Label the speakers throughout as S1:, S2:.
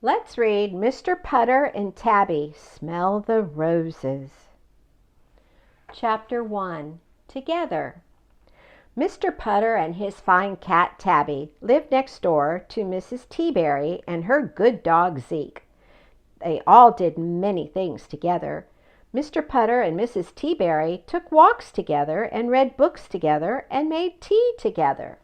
S1: Let's read Mr. Putter and Tabby Smell the Roses. Chapter 1. Together. Mr. Putter and his fine cat Tabby lived next door to Mrs. Teaberry and her good dog Zeke. They all did many things together. Mr. Putter and Mrs. Teaberry took walks together and read books together and made tea together.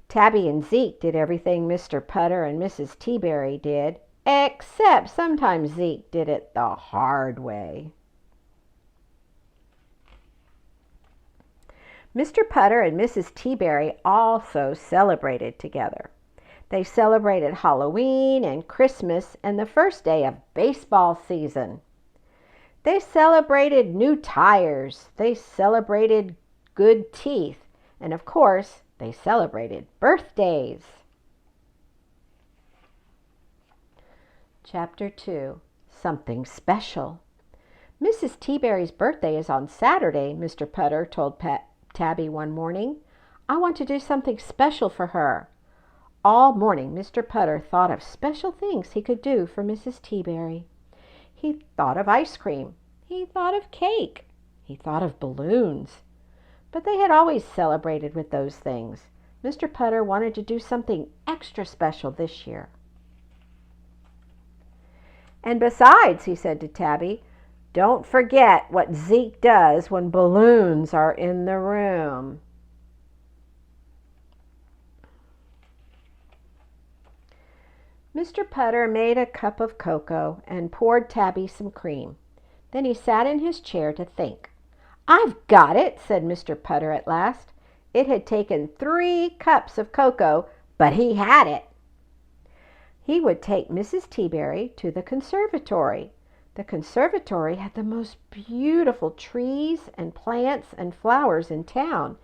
S1: Tabby and Zeke did everything Mr. Putter and Mrs. Teaberry did, except sometimes Zeke did it the hard way. Mr. Putter and Mrs. Teaberry also celebrated together. They celebrated Halloween and Christmas and the first day of baseball season. They celebrated new tires. They celebrated good teeth. And of course, they celebrated birthdays. Chapter 2. Something Special. Mrs. Teaberry's birthday is on Saturday, Mr. Putter told Tabby one morning. I want to do something special for her. All morning Mr. Putter thought of special things he could do for Mrs. Teaberry. He thought of ice cream. He thought of cake. He thought of balloons. But they had always celebrated with those things. Mr. Putter wanted to do something extra special this year. And besides, he said to Tabby, don't forget what Zeke does when balloons are in the room. Mr. Putter made a cup of cocoa and poured Tabby some cream. Then he sat in his chair to think. I've got it, said Mr. Putter at last. It had taken 3 cups of cocoa, but he had it. He would take Mrs. Teaberry to the conservatory. The conservatory had the most beautiful trees and plants and flowers in town,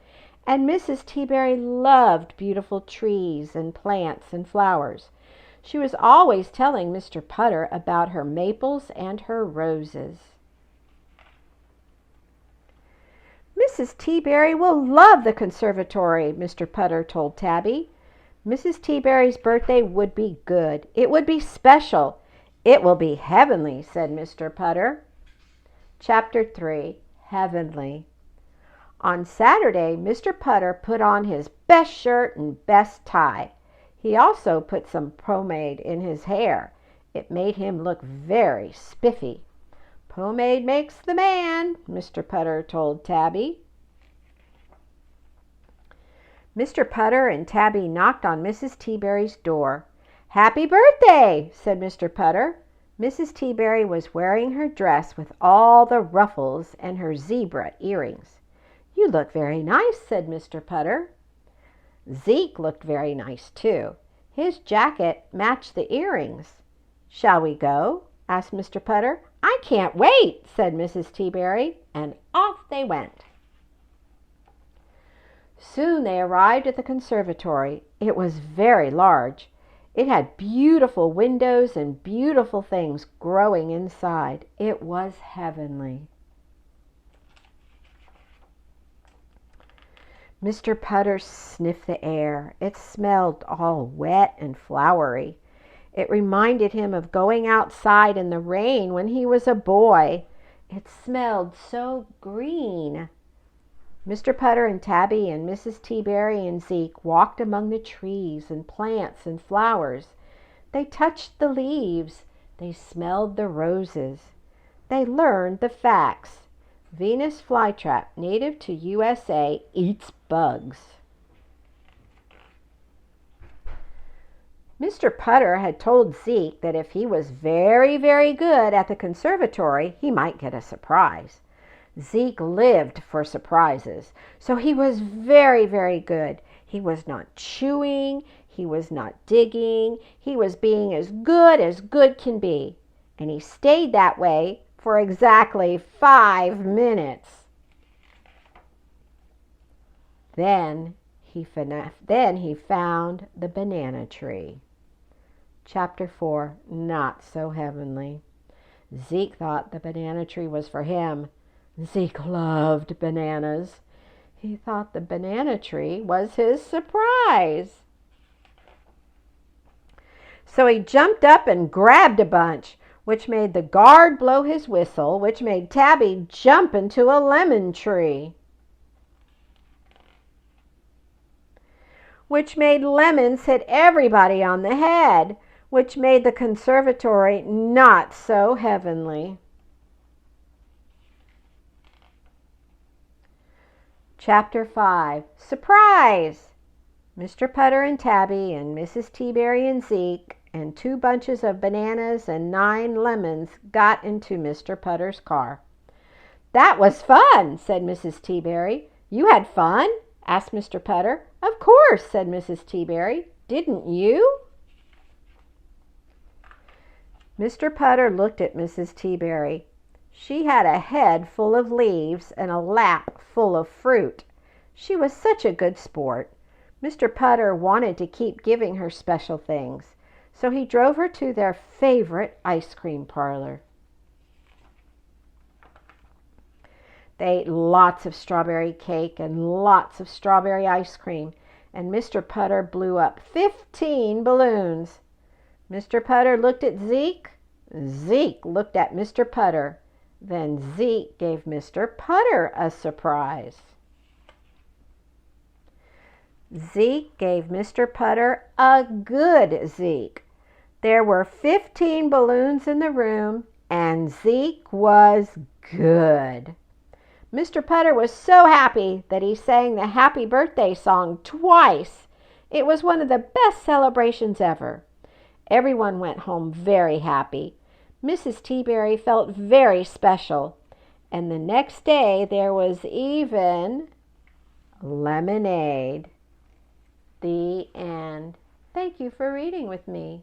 S1: and Mrs. Teaberry loved beautiful trees and plants and flowers. She was always telling Mr. Putter about her maples and her roses. Mrs. Teaberry will love the conservatory, Mr. Putter told Tabby. Mrs. Teaberry's birthday would be good. It would be special. It will be heavenly, said Mr. Putter. Chapter 3. Heavenly. On Saturday, Mr. Putter put on his best shirt and best tie. He also put some pomade in his hair. It made him look very spiffy. Pomade makes the man, Mr. Putter told Tabby. Mr. Putter and Tabby knocked on Mrs. Teaberry's door. Happy birthday, said Mr. Putter. Mrs. Teaberry was wearing her dress with all the ruffles and her zebra earrings. You look very nice, said Mr. Putter. Zeke looked very nice, too. His jacket matched the earrings. Shall we go? asked Mr. Putter. I can't wait, said Mrs. Teaberry, and off they went. Soon they arrived at the conservatory. It was very large. It had beautiful windows and beautiful things growing inside. It was heavenly. Mr. Putter sniffed the air. It smelled all wet and flowery. It reminded him of going outside in the rain when he was a boy. It smelled so green. Mr. Putter and Tabby and Mrs. Teaberry and Zeke walked among the trees and plants and flowers. They touched the leaves. They smelled the roses. They learned the facts. Venus flytrap, native to USA, eats bugs. Mr. Putter had told Zeke that if he was very, very good at the conservatory, he might get a surprise. Zeke lived for surprises, so he was very, very good. He was not chewing, he was not digging, he was being as good can be. And he stayed that way for exactly 5 minutes. Then he found the banana tree. Chapter 4. Not so heavenly. Zeke thought the banana tree was for him. Zeke loved bananas. He thought the banana tree was his surprise. So he jumped up and grabbed a bunch, which made the guard blow his whistle, which made Tabby jump into a lemon tree, which made lemons hit everybody on the head, which made the conservatory not so heavenly. Chapter 5. Surprise! Mr. Putter and Tabby and Mrs. Teaberry and Zeke and 2 bunches of bananas and 9 lemons got into Mr. Putter's car. "That was fun," said Mrs. Teaberry. "You had fun?" asked Mr. Putter. "Of course," said Mrs. Teaberry. "Didn't you?" Mr. Putter looked at Mrs. Teaberry. She had a head full of leaves and a lap full of fruit. She was such a good sport. Mr. Putter wanted to keep giving her special things, so he drove her to their favorite ice cream parlor. They ate lots of strawberry cake and lots of strawberry ice cream, and Mr. Putter blew up 15 balloons. Mr. Putter looked at Zeke. Zeke looked at Mr. Putter. Then Zeke gave Mr. Putter a surprise. Zeke gave Mr. Putter a good Zeke. There were 15 balloons in the room, and Zeke was good. Mr. Putter was so happy that he sang the happy birthday song twice. It was one of the best celebrations ever. Everyone went home very happy. Mrs. Teaberry felt very special. And the next day there was even lemonade. The end. Thank you for reading with me.